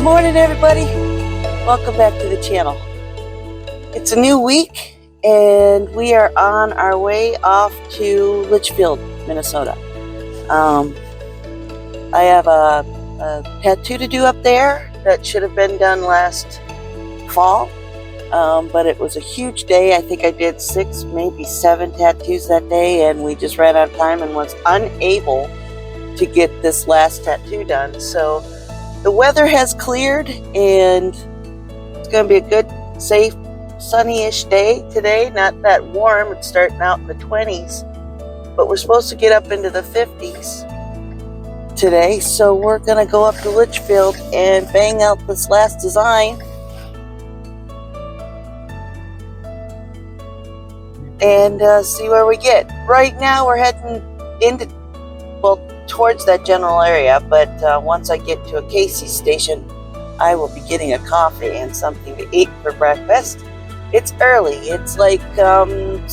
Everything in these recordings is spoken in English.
Good morning, everybody. Welcome back to the channel. It's a new week, and we are on our way off to Litchfield, Minnesota. I have a tattoo to do up there that should have been done last fall, but it was a huge day. I think I did 6, maybe 7 tattoos that day, and we just ran out of time and was unable to get this last tattoo done. So the weather has cleared, and it's going to be a good, safe, sunny-ish day today. Not that warm. It's starting out in the 20s, but we're supposed to get up into the 50s today. So we're going to go up to Litchfield and bang out this last design and see where we get. Right now we're heading towards that general area, but once I get to a Casey's station, I will be getting a coffee and something to eat for breakfast. It's early. It's like 7,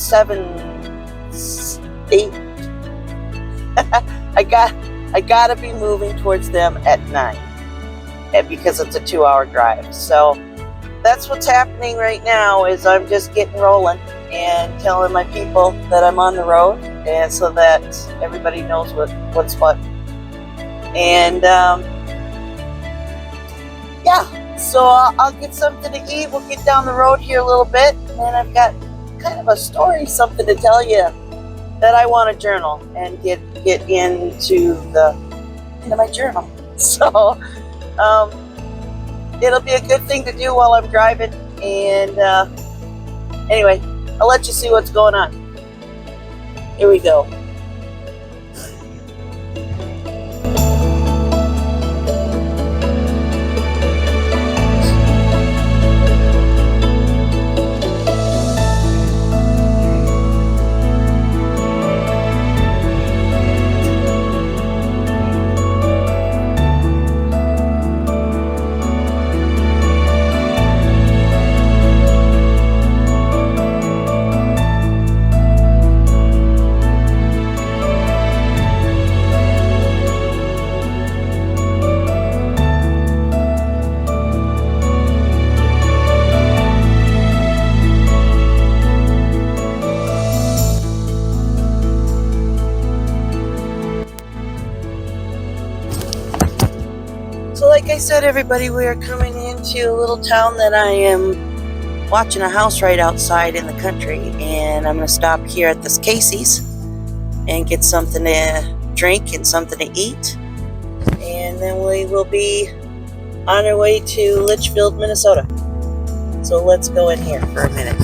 8. I gotta be moving towards them at 9, and because it's a 2-hour drive. So that's what's happening right now. Is I'm just getting rolling and telling my people that I'm on the road, and so that everybody knows what's what. And yeah, so I'll get something to eat. We'll get down the road here a little bit, and I've got kind of a story, something to tell you that I want to journal and get into my journal. So it'll be a good thing to do while I'm driving. And anyway, I'll let you see what's going on. Here we go. So like I said, everybody, we are coming into a little town that I am watching a house right outside in the country, and I'm going to stop here at this Casey's and get something to drink and something to eat, and then we will be on our way to Litchfield, Minnesota. So let's go in here for a minute.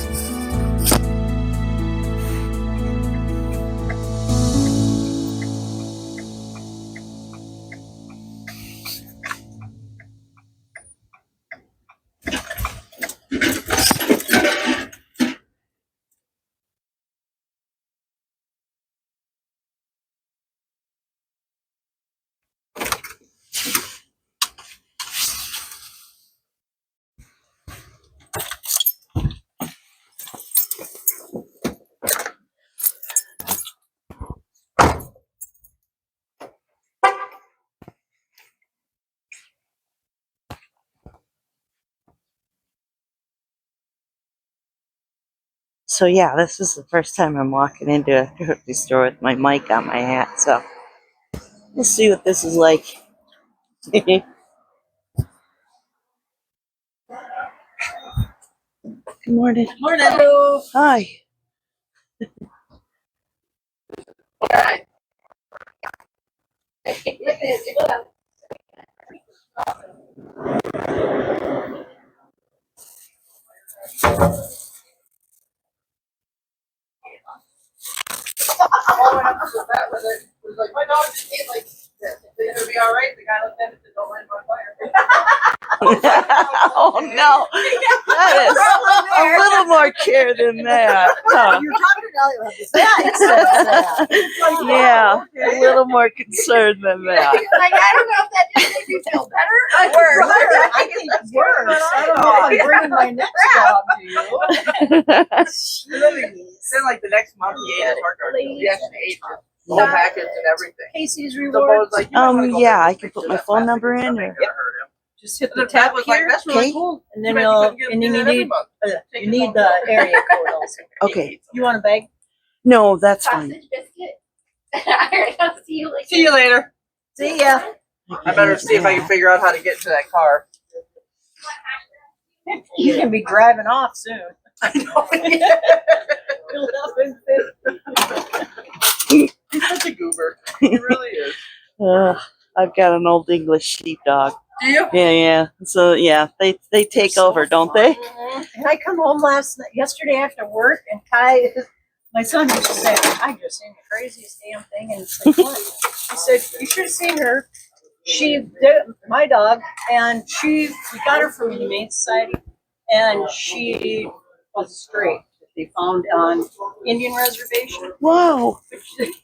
So yeah, this is the first time I'm walking into a grocery store with my mic on my hat, so we'll see what this is like. Good morning. Morning. Hello. Hi. Was like, my dog just ate like this. It's gonna be all right. The guy looked at it and said, "Don't light my fire." Oh no, that is a little more care than that. Huh? You're talking to Nellie about this. Yeah, a little more concerned than that. Like, I don't know if that just makes you feel better or worse. I think it's worse. I don't know if I'm bringing my next dog to you. Then like the next month, he ate his heart guard. He actually ate the whole package and everything. Casey's rewards. Yeah, I can put my phone number in. Or... Just hit And the the tab tap was here, like, that's really Okay. cool. and then Too bad you you'll, couldn't get- and do then you that every need, month. Take you your need phone the out. area code also. Okay. You want a bag? No, that's fine. Sausage biscuit. Alright, I'll see you later. See you later. See ya. I better see if I can figure out how to get to that car. You can be driving off soon. I know. He's such a goober. He really is. I've got an old English sheepdog. Do you? Yeah. So yeah, they take so over, don't they? And I come home yesterday after work, and Ty, my son used to say, I just seen the craziest damn thing. And it's like, what? He said, you should have seen her. My dog, and we got her from the Humane Society, and she was straight. They found on Indian reservation. Wow.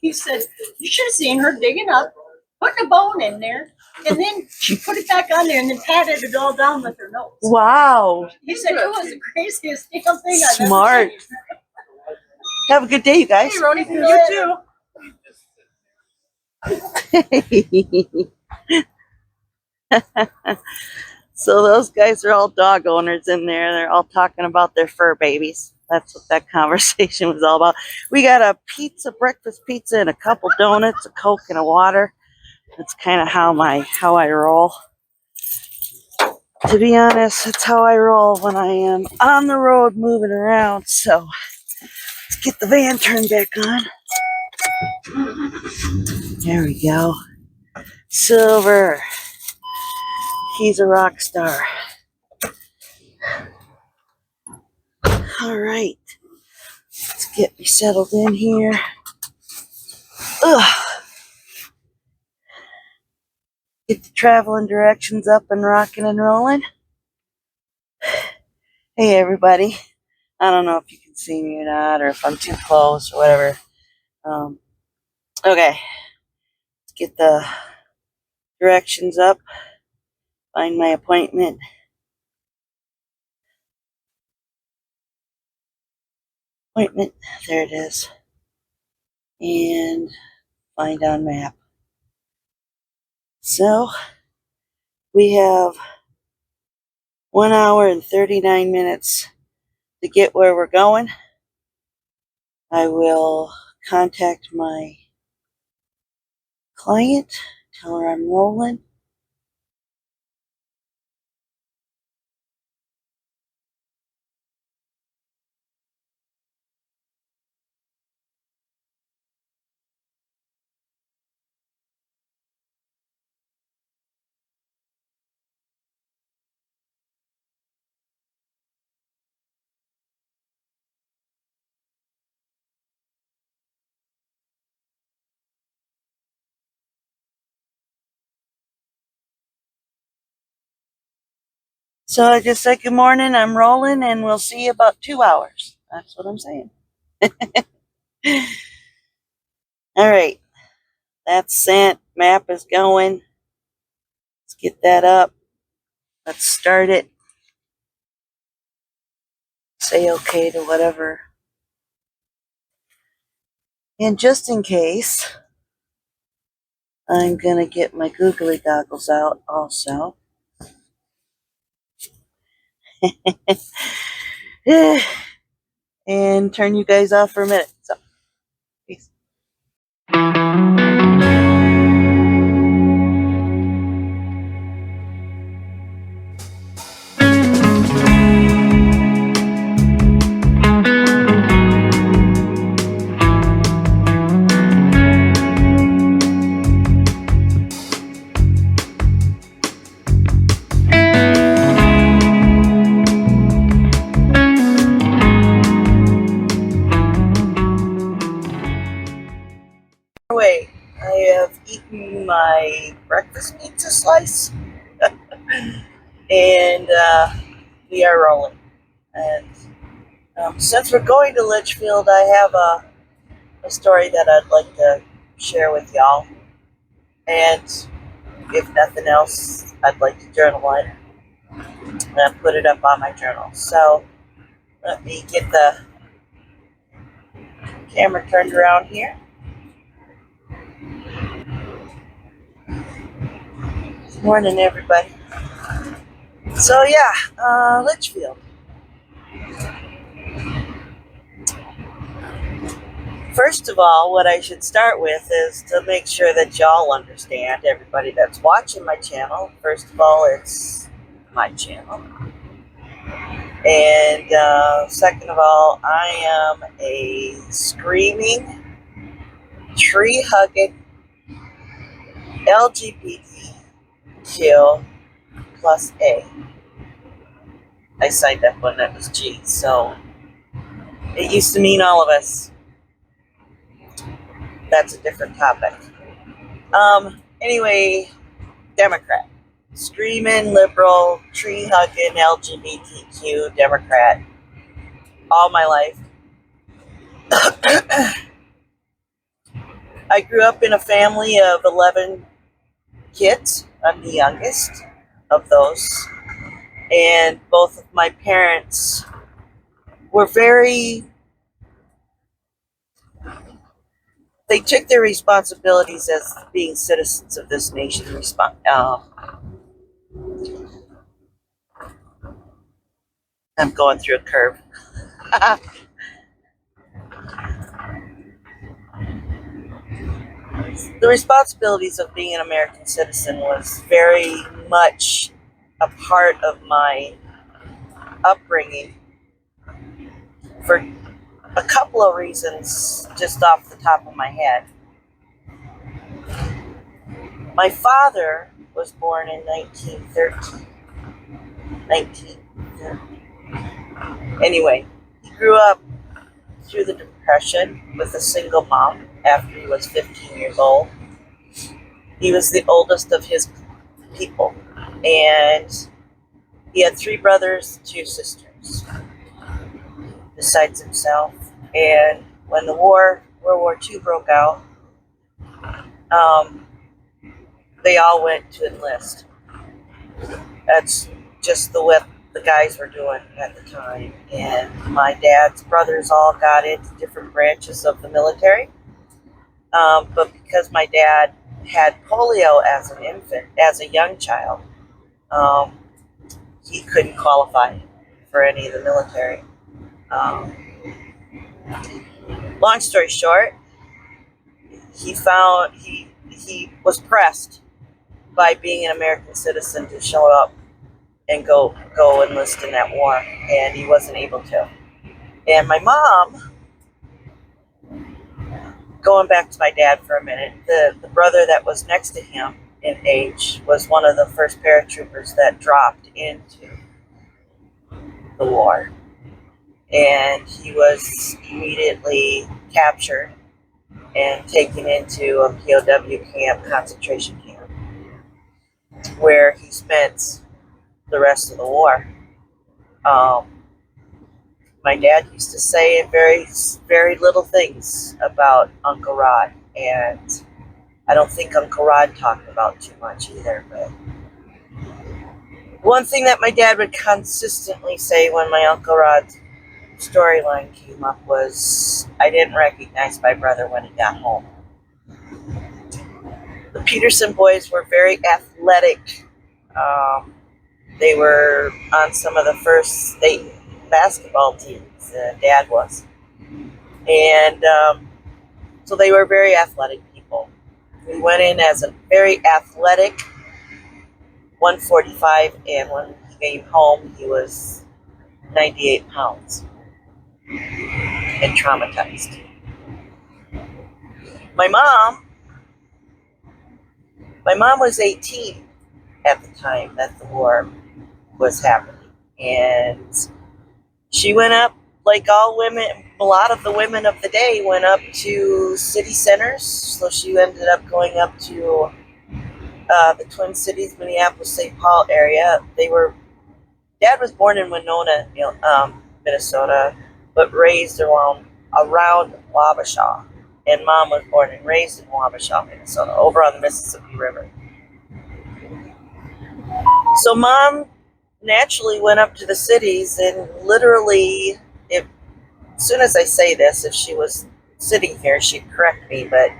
He said, you should have seen her digging up, putting a bone in there, and then she put it back on there and then patted it all down with her nose. Wow. He said it was the craziest damn thing I've Smart. ever seen. Have a good day, you guys. Hey, Roni, you too. So those guys are all dog owners in there. They're all talking about their fur babies. That's what that conversation was all about. We got a pizza, breakfast pizza, and a couple donuts, a Coke, and a water. That's kind of how I roll. To be honest, that's how I roll when I am on the road moving around. So let's get the van turned back on. There we go. Silver. He's a rock star. All right. Let's get me settled in here. Ugh. Get the traveling directions up and rocking and rolling. Hey, everybody. I don't know if you can see me or not, or if I'm too close or whatever. Okay. Let's get the directions up. Find my appointment. There it is. And find on map. So, we have 1 hour and 39 minutes to get where we're going. I will contact my client, tell her I'm rolling. So I just said good morning, I'm rolling, and we'll see you about 2 hours. That's what I'm saying. All right, that's sent. Map is going. Let's get that up. Let's start it. Say okay to whatever. And just in case, I'm going to get my googly goggles out also. And turn you guys off for a minute. So, peace. Wait, I have eaten my breakfast pizza slice, and we are rolling. And since we're going to Litchfield, I have a story that I'd like to share with y'all. And if nothing else, I'd like to journal it and put it up on my journal. So let me get the camera turned around here. Good morning, everybody. So yeah, Litchfield. First of all, what I should start with is to make sure that y'all understand, everybody that's watching my channel. First of all, it's my channel. And second of all, I am a screaming, tree-hugging, LGBTQ plus A. I signed up when that was G, so it used to mean all of us. That's a different topic. Anyway, Democrat. Screaming, liberal, tree-hugging, LGBTQ Democrat. All my life. I grew up in a family of 11 kids. I'm the youngest of those. And both of my parents were they took their responsibilities as being citizens of this nation. I'm going through a curve. The responsibilities of being an American citizen was very much a part of my upbringing for a couple of reasons, just off the top of my head. My father was born in 1913. Anyway, he grew up through the Depression with a single mom after he was 15 years old. He was the oldest of his people, and he had 3 brothers, 2 sisters, besides himself. And when the World War II broke out, they all went to enlist. That's just what the guys were doing at the time. And my dad's brothers all got into different branches of the military. But because my dad had polio as an infant, as a young child, he couldn't qualify for any of the military. Long story short, he was pressed by being an American citizen to show up and go enlist in that war, and he wasn't able to. And my mom, going back to my dad for a minute, the brother that was next to him in age was one of the first paratroopers that dropped into the war. And he was immediately captured and taken into a POW camp, concentration camp, where he spent the rest of the war. My dad used to say very, very little things about Uncle Rod, and I don't think Uncle Rod talked about too much either. But one thing that my dad would consistently say when my Uncle Rod's storyline came up was, I didn't recognize my brother when he got home. The Petersen boys were very athletic. They were on some of the first state basketball teams. Dad was. And so they were very athletic people. We went in as a very athletic 145, and when he came home, he was 98 pounds and traumatized. My mom was 18 at the time that the war was happening, and she went up, like all women, a lot of the women of the day went up to city centers. So she ended up going up to the Twin Cities, Minneapolis, St. Paul area. Dad was born in Winona, Minnesota, but raised around Wabasha. And Mom was born and raised in Wabasha, Minnesota, over on the Mississippi River. So Mom naturally went up to the cities, and literally, as soon as I say this, if she was sitting here, she'd correct me, but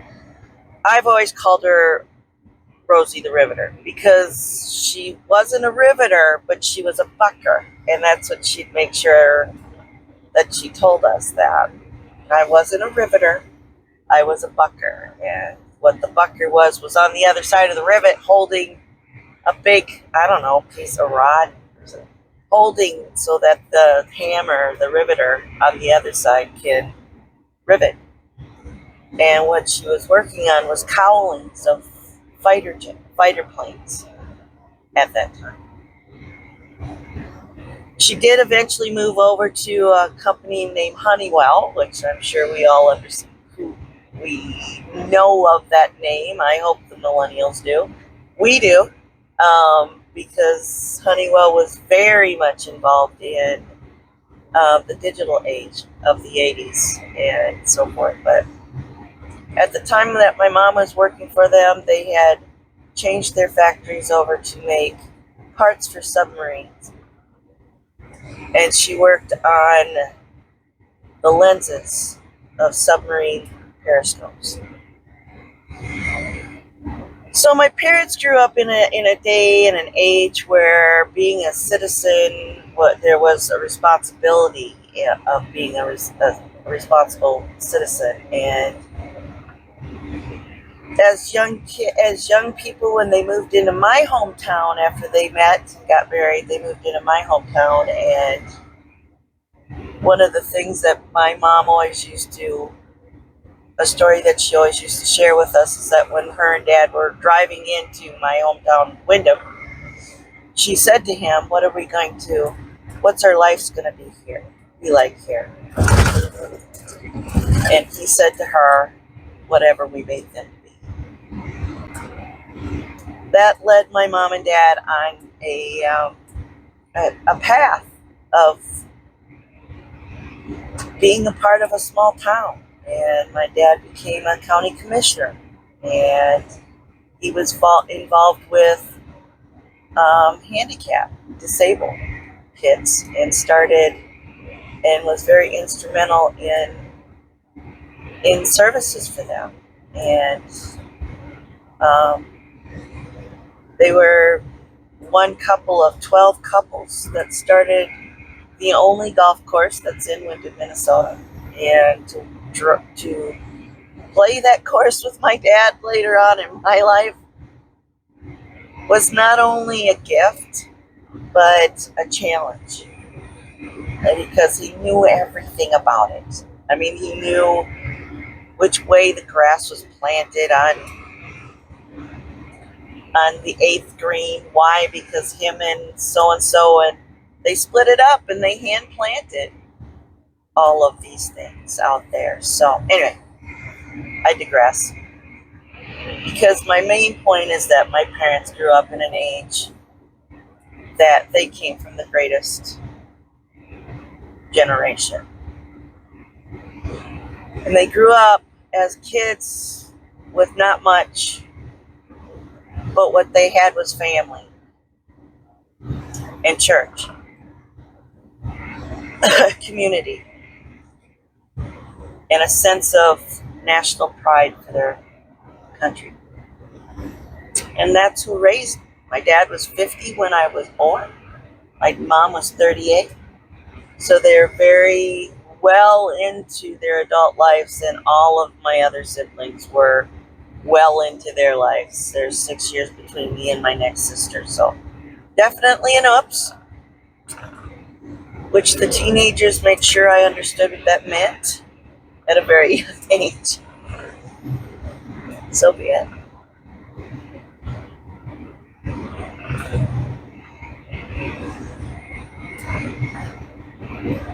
I've always called her Rosie the Riveter, because she wasn't a riveter, but she was a bucker, and that's what she'd make sure that she told us, that I wasn't a riveter, I was a bucker. And what the bucker was on the other side of the rivet holding a big, I don't know, piece of rod, holding so that the hammer, the riveter on the other side can rivet. And what she was working on was cowlings of fighter planes at that time. She did eventually move over to a company named Honeywell, which I'm sure we all understand. We know of that name. I hope the millennials do. We do, because Honeywell was very much involved in the digital age of the 80s and so forth. But at the time that my mom was working for them, they had changed their factories over to make parts for submarines. And she worked on the lenses of submarine periscopes. So my parents grew up in a day and an age where being a citizen, there was a responsibility of being a responsible citizen. And as young people, when they moved into my hometown after they met and got married, they moved into my hometown. And one of the things that my mom always a story that she always used to share with us, is that when her and Dad were driving into my hometown window, she said to him, what's our life's going to be like here? And he said to her, whatever we made them be. That led my mom and Dad on a path of being a part of a small town. And my dad became a county commissioner, and he was involved with handicap, disabled kids, and was very instrumental in services for them. And they were one couple of 12 couples that started the only golf course that's in Windham, Minnesota. And to play that course with my dad later on in my life was not only a gift, but a challenge. Because he knew everything about it. I mean, he knew which way the grass was planted on the 8th green. Why? Because him and so, and they split it up and they hand planted all of these things out there. So anyway, I digress. Because my main point is that my parents grew up in an age that they came from the greatest generation. And they grew up as kids with not much, but what they had was family and church, community, and a sense of national pride for their country. And that's who raised me. My dad was 50 when I was born. My mom was 38. So they're very well into their adult lives, and all of my other siblings were well into their lives. There's 6 years between me and my next sister. So definitely an oops, which the teenagers made sure I understood what that meant at a very young age. So be it.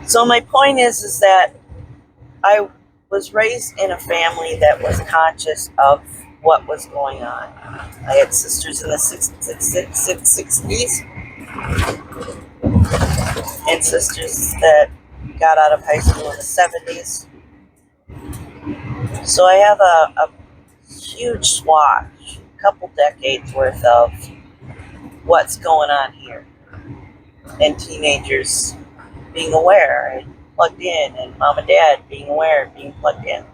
So my point is that I was raised in a family that was conscious of what was going on. I had sisters in the 60s and sisters that got out of high school in the 70s. So I have a huge swath, a couple decades worth of what's going on here. And teenagers being aware and plugged in, and mom and dad being aware and being plugged in.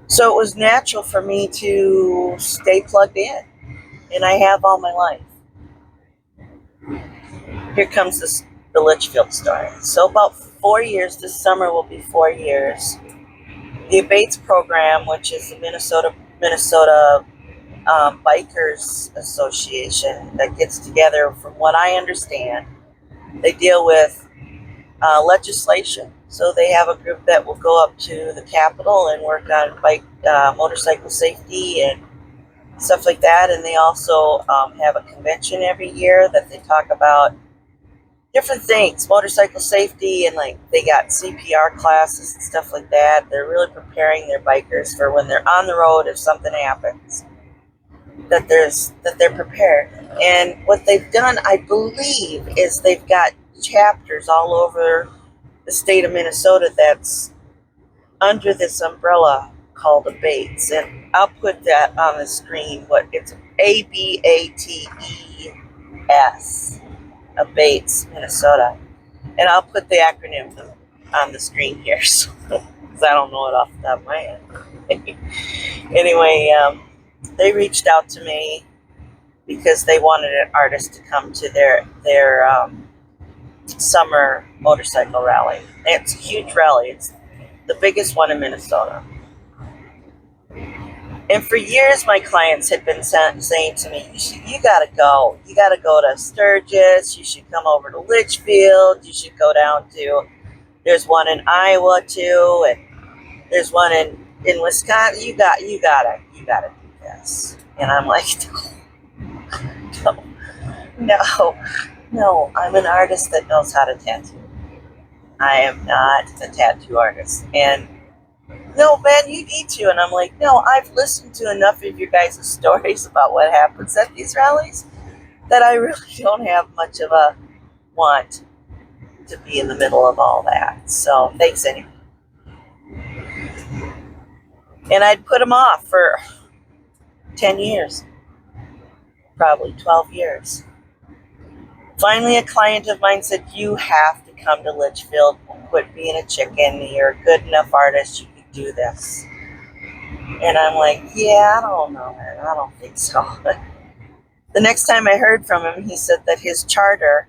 So it was natural for me to stay plugged in, and I have all my life. Here comes the Litchfield story. So about 4 years, this summer will be 4 years. The Abates program, which is the Minnesota Bikers Association that gets together, from what I understand, they deal with legislation. So they have a group that will go up to the Capitol and work on motorcycle safety and stuff like that. And they also have a convention every year that they talk about different things, motorcycle safety, and like they got CPR classes and stuff like that. They're really preparing their bikers for when they're on the road if something happens, that they're prepared. And what they've done, I believe, is they've got chapters all over the state of Minnesota that's under this umbrella called Abates. And I'll put that on the screen. What it's ABATES, Abates, Minnesota. And I'll put the acronym on the screen here, so, because I don't know it off the top of my head. Anyway, they reached out to me because they wanted an artist to come to their summer motorcycle rally. It's a huge rally. It's the biggest one in Minnesota. And for years, my clients had been saying to me, you gotta go. You gotta go to Sturgis. You should come over to Litchfield. You should go down to, there's one in Iowa too, and there's one in Wisconsin. You gotta do this. And I'm like, no, I'm an artist that knows how to tattoo. I am not a tattoo artist. And no, man, you need to. And I'm like, no, I've listened to enough of you guys' stories about what happens at these rallies that I really don't have much of a want to be in the middle of all that. So thanks anyway. And I'd put them off for 10 years, probably 12 years. Finally, a client of mine said, you have to come to Litchfield. Quit being a chicken. You're a good enough artist. You can do this. And I'm like, yeah, I don't know, man. I don't think so. The next time I heard from him, he said that his charter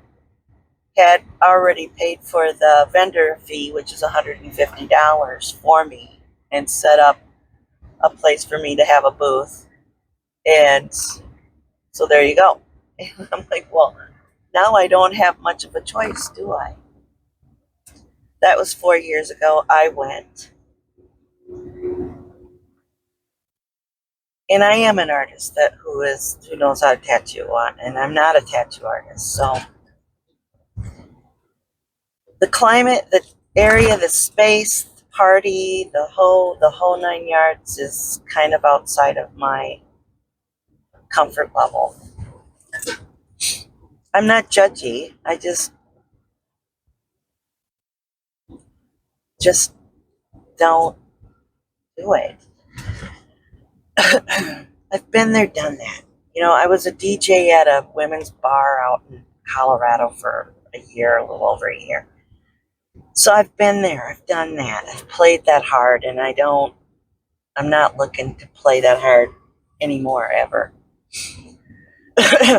had already paid for the vendor fee, which is $150 for me, and set up a place for me to have a booth. And so there you go. And I'm like, well, now I don't have much of a choice, do I? That was 4 years ago. I went. And I am an artist who knows how to tattoo on, and I'm not a tattoo artist. So the climate, the area, the space, the party, the whole 9 yards is kind of outside of my comfort level. I'm not judgy. I just don't do it. I've been there, done that. You know, I was a DJ at a women's bar out in Colorado for a little over a year. So I've been there, I've done that. I've played that hard, and I'm not looking to play that hard anymore, ever.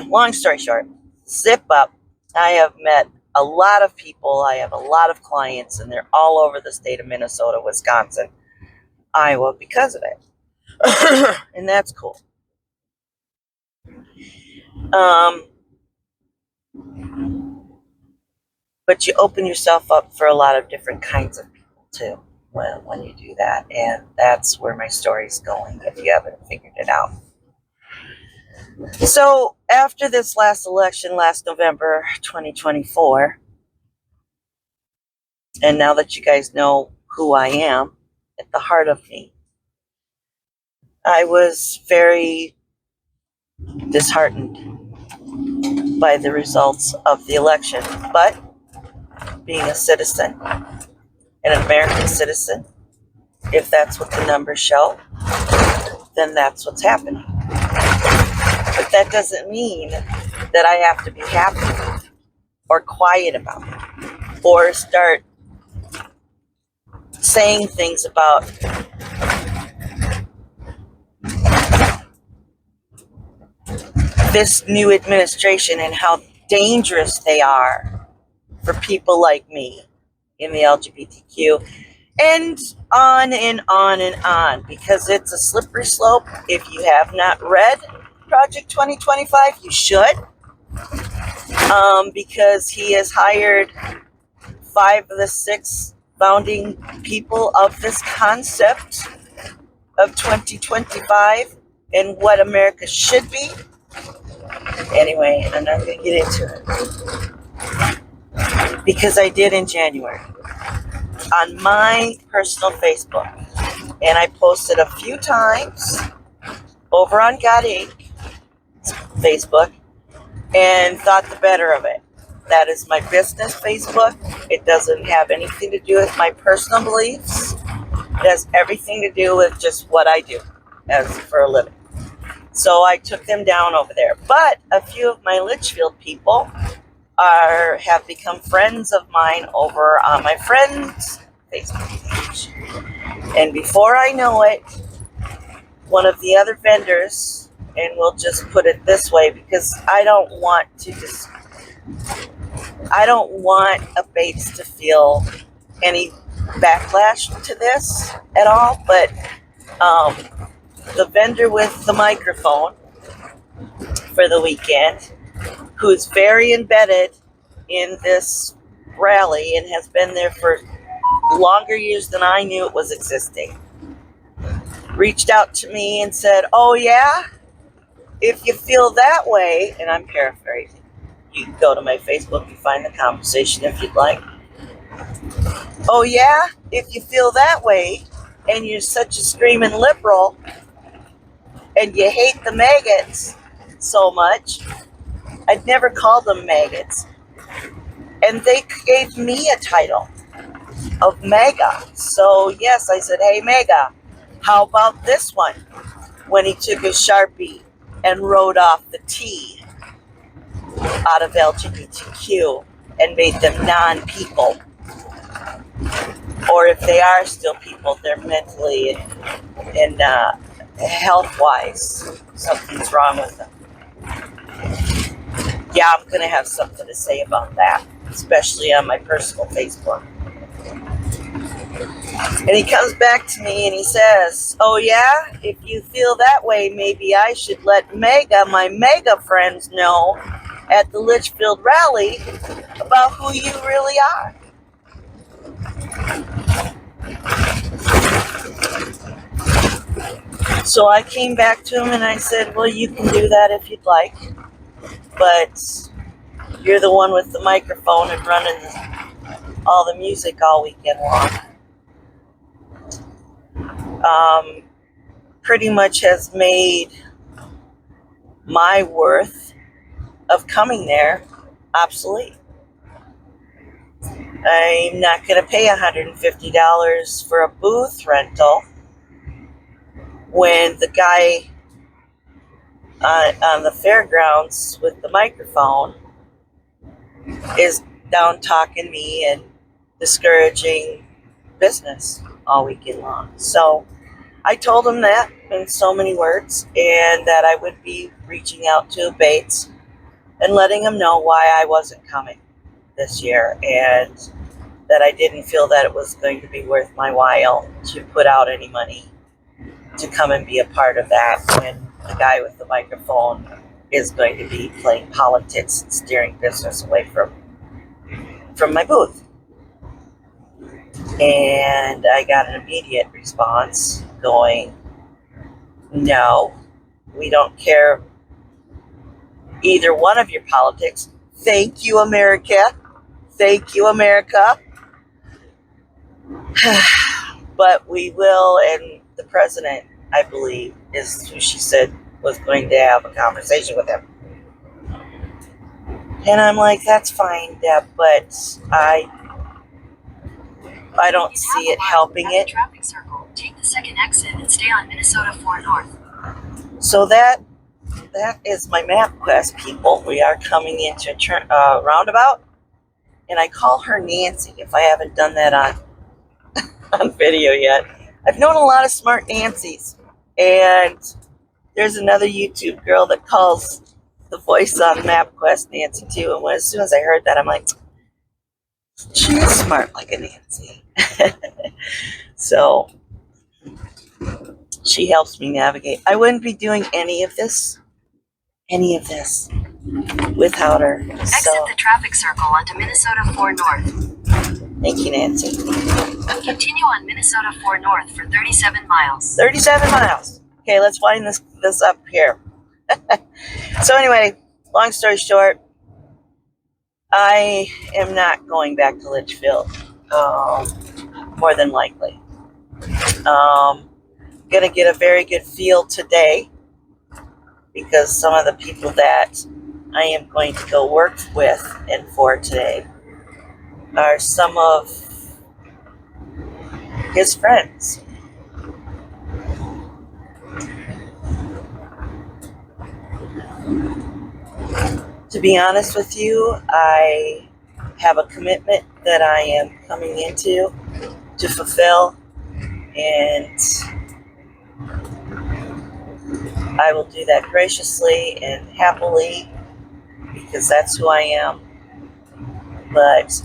Long story short, zip up. I have met a lot of people. I have a lot of clients, and they're all over the state of Minnesota, Wisconsin, Iowa because of it. And that's cool. But you open yourself up for a lot of different kinds of people too when you do that. And that's where my story's going, if you haven't figured it out. So after this last election, last November 2024, and now that you guys know who I am at the heart of me, I was very disheartened by the results of the election. But being a citizen, an American citizen, if that's what the numbers show, then that's what's happening. But that doesn't mean that I have to be happy or quiet about it, or start saying things about this new administration and how dangerous they are for people like me in the LGBTQ, and on and on and on, because it's a slippery slope. If you have not read Project 2025, you should, because he has hired 5 of the 6 founding people of this concept of 2025 and what America should be. Anyway, I'm not going to get into it, because I did in January on my personal Facebook, and I posted a few times over on God Inc. Facebook, and thought the better of it. That is my business Facebook. It doesn't have anything to do with my personal beliefs. It has everything to do with just what I do as for a living. So I took them down over there. But a few of my Litchfield people have become friends of mine over on my friend's Facebook page. And before I know it, one of the other vendors, and we'll just put it this way, because I don't want Bates to feel any backlash to this at all, but the vendor with the microphone for the weekend, who's very embedded in this rally and has been there for longer years than I knew it was existing, reached out to me and said, "Oh yeah, if you feel that way," and I'm paraphrasing, you can go to my Facebook and find the conversation if you'd like. "Oh yeah, if you feel that way and you're such a screaming liberal and you hate the maggots so much," I'd never called them maggots, and they gave me a title of MAGA. So yes, I said, "Hey MAGA, how about this one?" When he took a Sharpie and wrote off the T out of LGBTQ and made them non-people. Or if they are still people, they're mentally and health-wise, something's wrong with them. Yeah, I'm going to have something to say about that, especially on my personal Facebook. And he comes back to me and he says, "Oh yeah, if you feel that way, maybe I should let my MAGA friends know at the Litchfield rally about who you really are." So I came back to him and I said, "Well, you can do that if you'd like, but you're the one with the microphone and running all the music all weekend long. Pretty much has made my worth of coming there obsolete. I'm not going to pay $150 for a booth rental when the guy on the fairgrounds with the microphone is down talking me and discouraging business all weekend long." So I told him that in so many words, and that I would be reaching out to Bates and letting him know why I wasn't coming this year, and that I didn't feel that it was going to be worth my while to put out any money to come and be a part of that when the guy with the microphone is going to be playing politics and steering business away from my booth. And I got an immediate response going, "No, we don't care either one of your politics. Thank you, America. Thank you, America. But we will," and the president, I believe, is who she said was going to have a conversation with him. And I'm like, "That's fine, Deb, but I don't see it helping it." Traffic circle. Take the second exit and stay on Minnesota 4 North. So that is my map quest, people. We are coming into a roundabout, and I call her Nancy if I haven't done that on video yet. I've known a lot of smart Nancys, and there's another YouTube girl that calls the voice on MapQuest, Nancy, too. And as soon as I heard that, I'm like, she is smart like a Nancy. So she helps me navigate. I wouldn't be doing any of this without her. Exit the traffic circle onto Minnesota 4 North. Thank you, Nancy. Continue on Minnesota 4 North for 37 miles. 37 miles. Okay, let's wind this up here. So anyway, long story short, I am not going back to Litchfield, more than likely. Gonna get a very good feel today because some of the people that I am going to go work with and for today are some of his friends. To be honest with you, I have a commitment that I am coming into to fulfill, and I will do that graciously and happily because that's who I am. But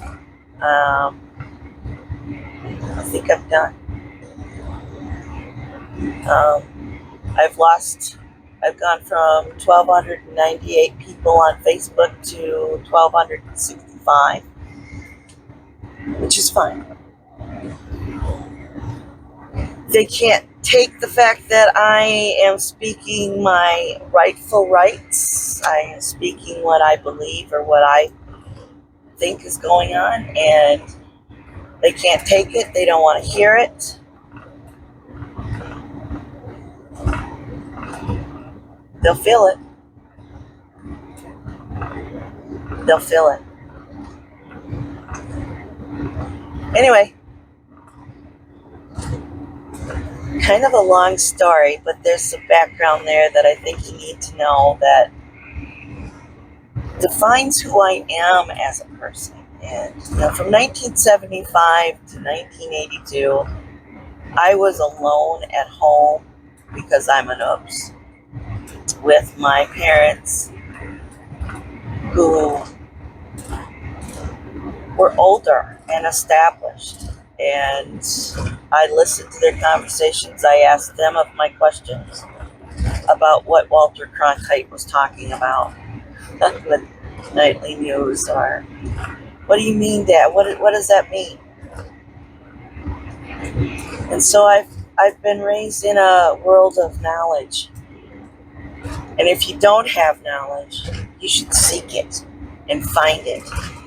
I think I'm done. I've gone from 1,298 people on Facebook to 1,265, which is fine. They can't take the fact that I am speaking my rightful rights. I am speaking what I believe or what I think is going on, and they can't take it. They don't want to hear it. They'll feel it. They'll feel it. Anyway, kind of a long story, but there's some background there that I think you need to know that defines who I am as a person. And from 1975 to 1982, I was alone at home because I'm an oops with my parents who were older and established. And I listened to their conversations. I asked them of my questions about what Walter Cronkite was talking about with nightly news, or what do you mean, Dad? What does that mean? And so I've been raised in a world of knowledge. And if you don't have knowledge, you should seek it and find it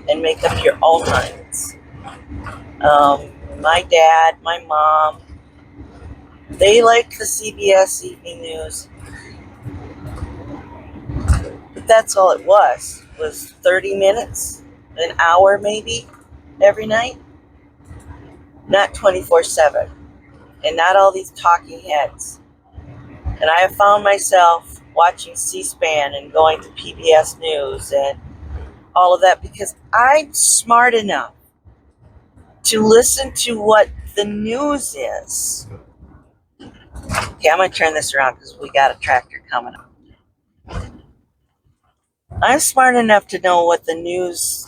and make up your own minds. My dad, my mom, they liked the CBS Evening News. But that's all it was 30 minutes, an hour maybe, every night. Not 24/7. And not all these talking heads. And I have found myself watching C-SPAN and going to PBS News and all of that because I'm smart enough to listen to what the news is. Okay, I'm going to turn this around because we got a tractor coming up. I'm smart enough to know what the news,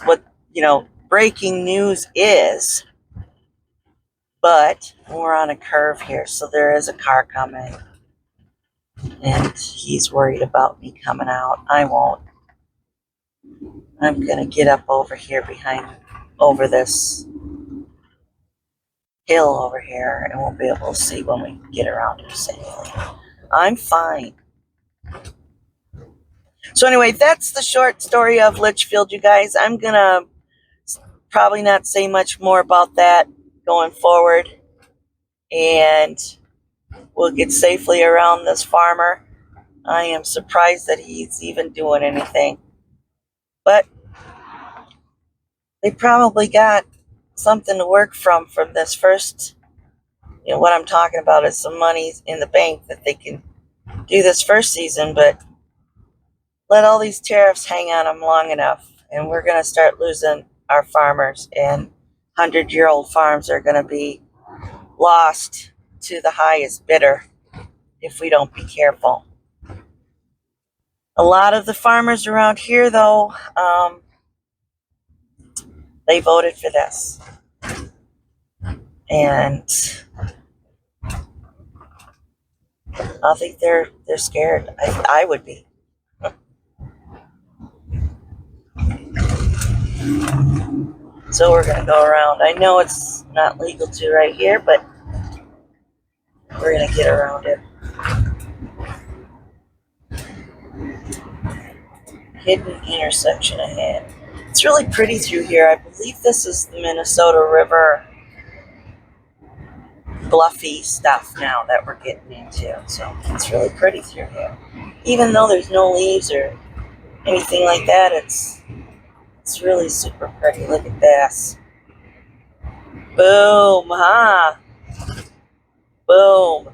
breaking news is. But we're on a curve here, so there is a car coming. And he's worried about me coming out. I won't. I'm going to get up over here over this hill over here, and we'll be able to see when we get around here safely. I'm fine. So anyway, that's the short story of Litchfield, you guys. I'm going to probably not say much more about that going forward. And we'll get safely around this farmer. I am surprised that he's even doing anything. But they probably got something to work from this first. What I'm talking about is some money in the bank that they can do this first season, but let all these tariffs hang on them long enough, and we're going to start losing our farmers, and 100-year-old farms are going to be lost to the highest bidder if we don't be careful. A lot of the farmers around here, though, they voted for this. And I think they're scared. I would be. So we're gonna go around. I know it's not legal to right here, but we're gonna get around it. Hidden intersection ahead. It's really pretty through here. I believe this is the Minnesota River bluffy stuff now that we're getting into. So it's really pretty through here. Even though there's no leaves or anything like that, it's really super pretty. Look at this. Boom, huh? Boom.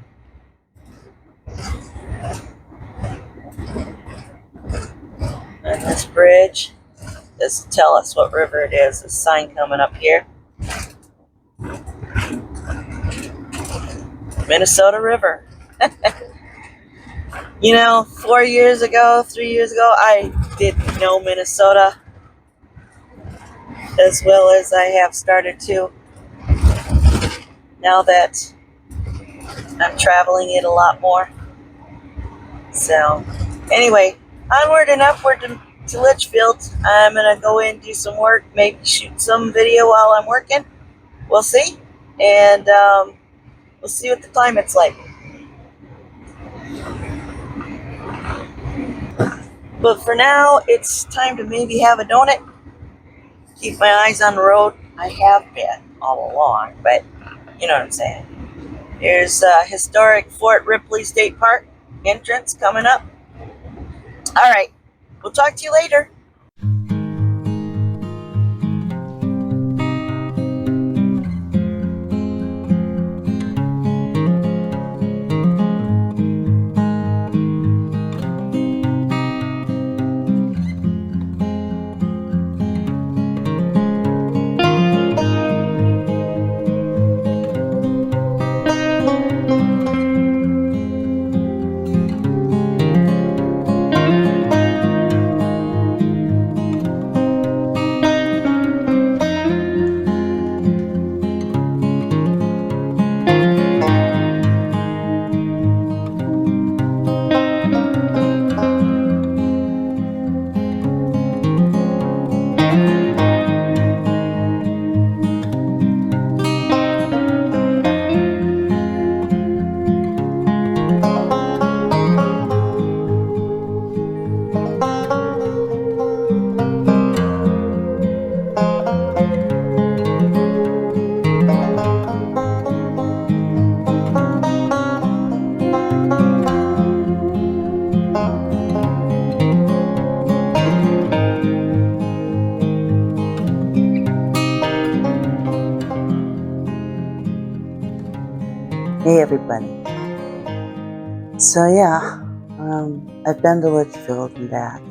And this bridge, this will tell us what river it is. This sign coming up here. Minnesota River. You know, 4 years ago, 3 years ago, I didn't know Minnesota as well as I have started to. Now that I'm traveling it a lot more. So, anyway, onward and upward to Litchfield. I'm going to go in and do some work, maybe shoot some video while I'm working. We'll see. And we'll see what the climate's like. But for now, it's time to maybe have a donut. Keep my eyes on the road. I have been all along, but you know what I'm saying. Here's historic Fort Ripley State Park entrance coming up. All right, we'll talk to you later. Hey everybody. So yeah, I've been to Litchfield and back.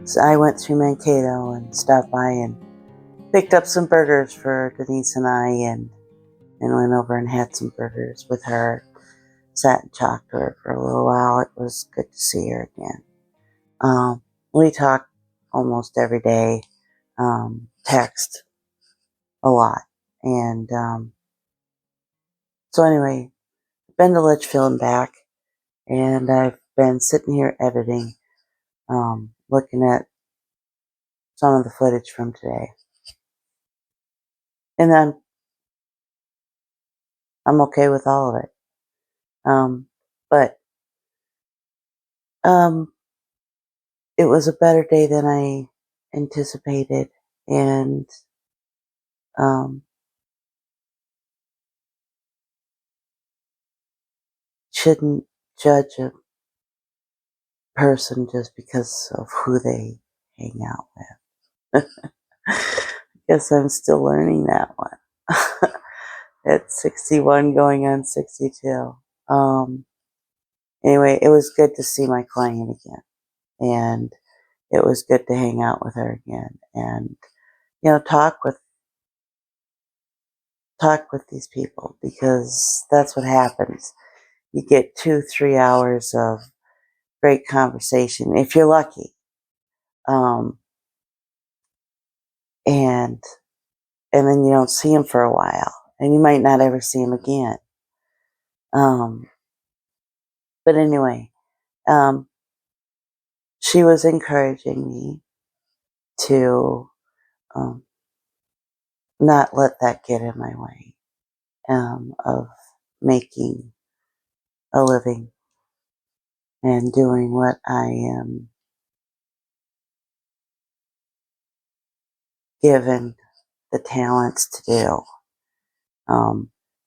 So I went through Mankato and stopped by and picked up some burgers for Denise and I and went over and had some burgers with her. Sat and talked to her for a little while. It was good to see her again. We talk almost every day, text a lot. And so anyway, been to Litchfield and back, and I've been sitting here editing, looking at some of the footage from today. And then I'm okay with all of it. But it was a better day than I anticipated, and shouldn't judge a person just because of who they hang out with. Guess I'm still learning that one. At 61 going on 62. Anyway, it was good to see my client again. And it was good to hang out with her again. And, you know, talk with these people, because that's what happens. You get 2-3 hours of great conversation if you're lucky. And then you don't see him for a while, and you might not ever see him again. But anyway, she was encouraging me to not let that get in my way of making a living and doing what I am given the talents to do.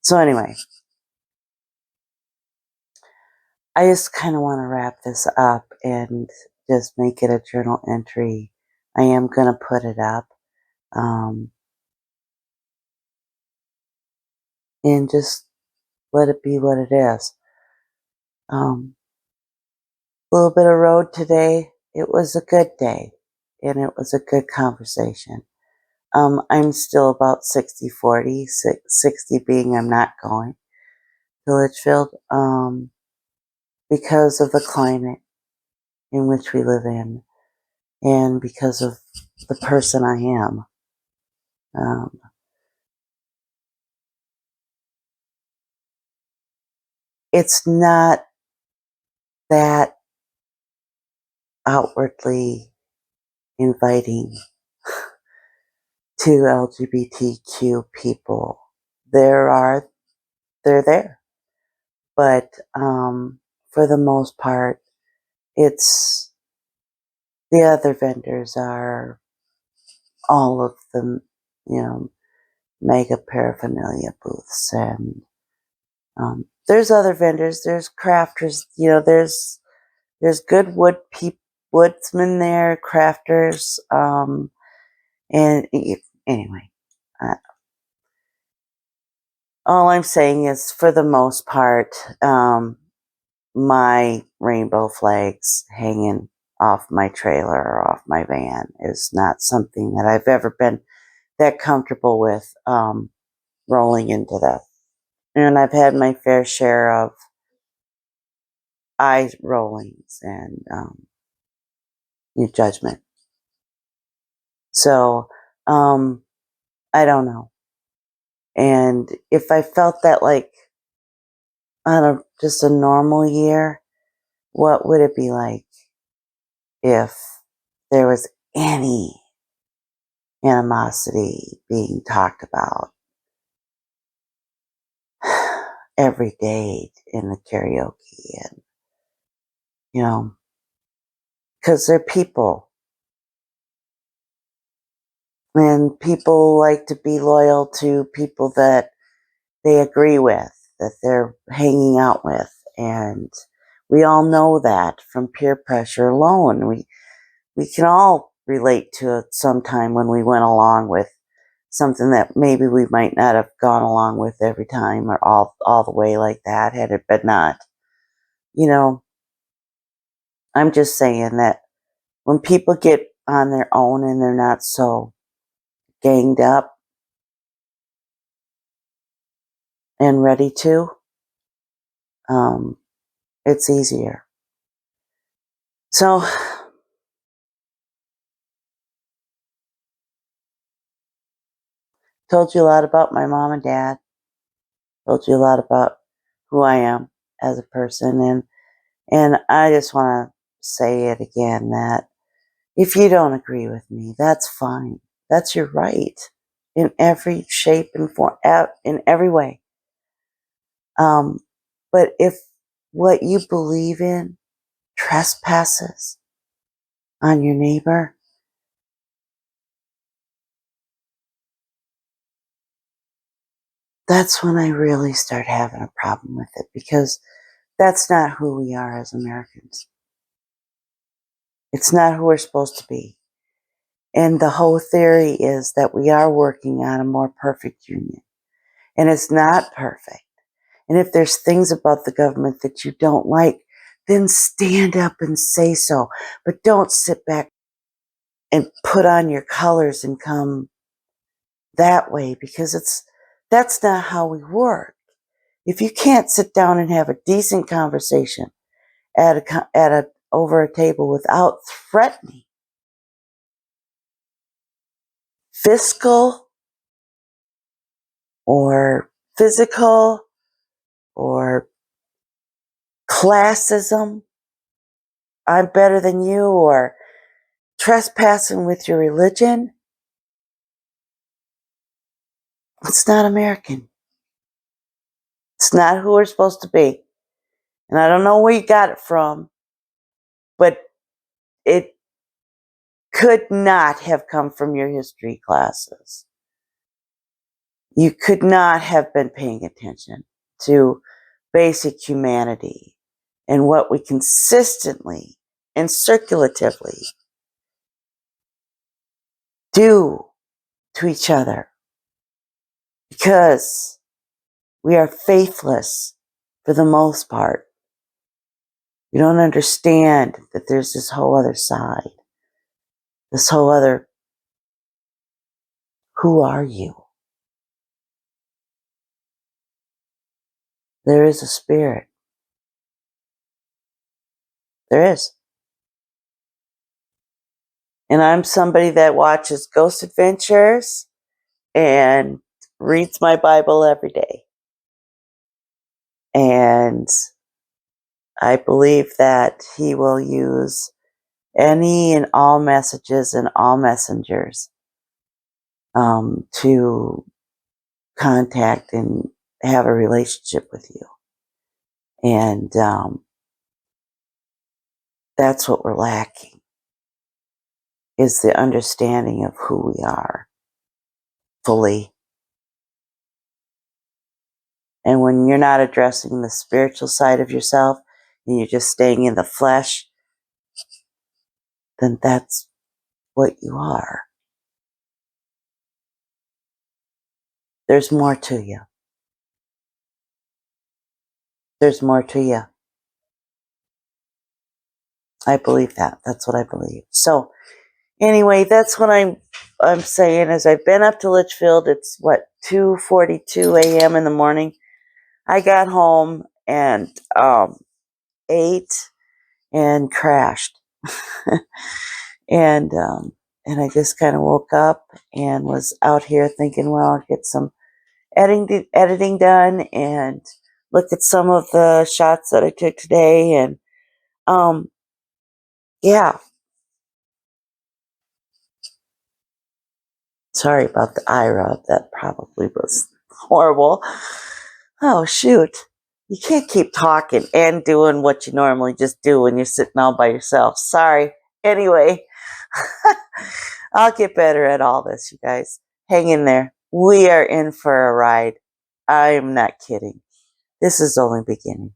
So anyway, I just kind of want to wrap this up and just make it a journal entry. I am going to put it up. And just let it be what it is. A little bit of road today. It was a good day, and it was a good conversation. I'm still about 60-40, 60 being I'm not going to Litchfield because of the climate in which we live in and because of the person I am. It's not that outwardly inviting to LGBTQ people. They're there. But for the most part, it's the other vendors are all of the, mega paraphernalia booths. And there's other vendors, there's crafters, there's good woodsmen there, crafters. Anyway, all I'm saying is, for the most part, my rainbow flags hanging off my trailer or off my van is not something that I've ever been that comfortable with rolling into that. And I've had my fair share of eye rollings and judgment. So I don't know. And if I felt that, like, on just a normal year, what would it be like if there was any animosity being talked about every day in the karaoke? And because they're people, and people like to be loyal to people that they agree with, that they're hanging out with. And we all know that from peer pressure alone. We can all relate to it sometime when we went along with something that maybe we might not have gone along with every time or all the way like that had it been not. I'm just saying that when people get on their own and they're not so ganged up and ready to, it's easier. So, told you a lot about my mom and dad, told you a lot about who I am as a person, and I just want to say it again, that if you don't agree with me, that's fine. That's your right in every shape and form, in every way. But if what you believe in trespasses on your neighbor, that's when I really start having a problem with it, because that's not who we are as Americans. It's not who we're supposed to be. And the whole theory is that we are working on a more perfect union. And it's not perfect. And if there's things about the government that you don't like, then stand up and say so. But don't sit back and put on your colors and come that way, because that's not how we work. If you can't sit down and have a decent conversation at over a table without threatening fiscal or physical or classism, I'm better than you, or trespassing with your religion, it's not American. It's not who we're supposed to be. And I don't know where you got it from, but it could not have come from your history classes. You could not have been paying attention to basic humanity and what we consistently and circulatively do to each other, because we are faithless for the most part. We don't understand that there's this whole other side, this whole other, who are you? There is a spirit. There is. And I'm somebody that watches Ghost Adventures and reads my Bible every day. And I believe that he will use any and all messages and all messengers to contact and have a relationship with you. And that's what we're lacking, is the understanding of who we are fully. And when you're not addressing the spiritual side of yourself and you're just staying in the flesh, then that's what you are. There's more to you. There's more to you. I believe that. That's what I believe. So anyway, that's what I'm saying. Is I've been up to Litchfield. It's 2:42 a.m. in the morning. I got home and ate and crashed. and I just kind of woke up and was out here thinking, well, I'll get some editing done and look at some of the shots that I took today. And yeah, sorry about the eye rub. That probably was horrible. Oh, shoot. You can't keep talking and doing what you normally just do when you're sitting all by yourself. Sorry. Anyway, I'll get better at all this, you guys. Hang in there. We are in for a ride. I am not kidding. This is only beginning.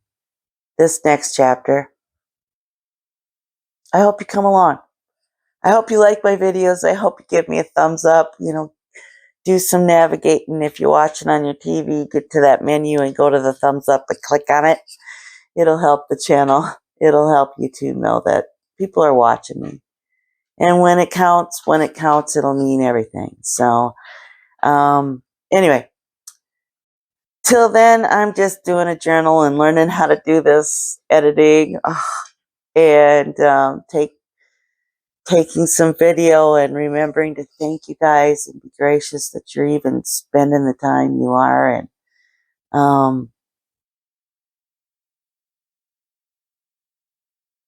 This next chapter, I hope you come along. I hope you like my videos. I hope you give me a thumbs up. Do some navigating. If you're watching on your TV, get to that menu and go to the thumbs up and click on it. It'll help the channel. It'll help YouTube know that people are watching me. And when it counts, it'll mean everything. So, anyway, till then, I'm just doing a journal and learning how to do this editing and taking some video and remembering to thank you guys and be gracious that you're even spending the time you are. And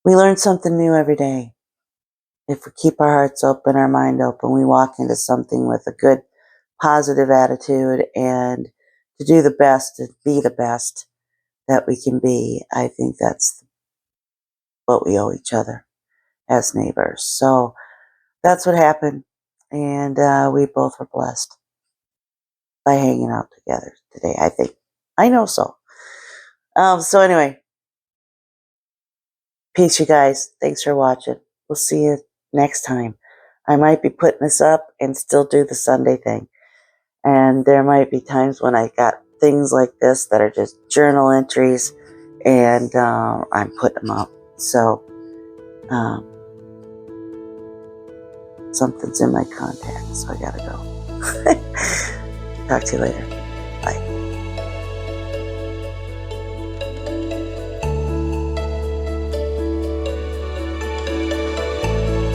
we learn something new every day. If we keep our hearts open, our mind open, we walk into something with a good, positive attitude and to do the best, to be the best that we can be. I think that's what we owe each other as neighbors. So that's what happened. And we both were blessed by hanging out together today, I think. I know so. So anyway, peace, you guys. Thanks for watching. We'll see you next time. I might be putting this up and still do the Sunday thing. And there might be times when I got things like this that are just journal entries and I'm putting them up. So something's in my contacts, so I gotta go. Talk to you later. Bye.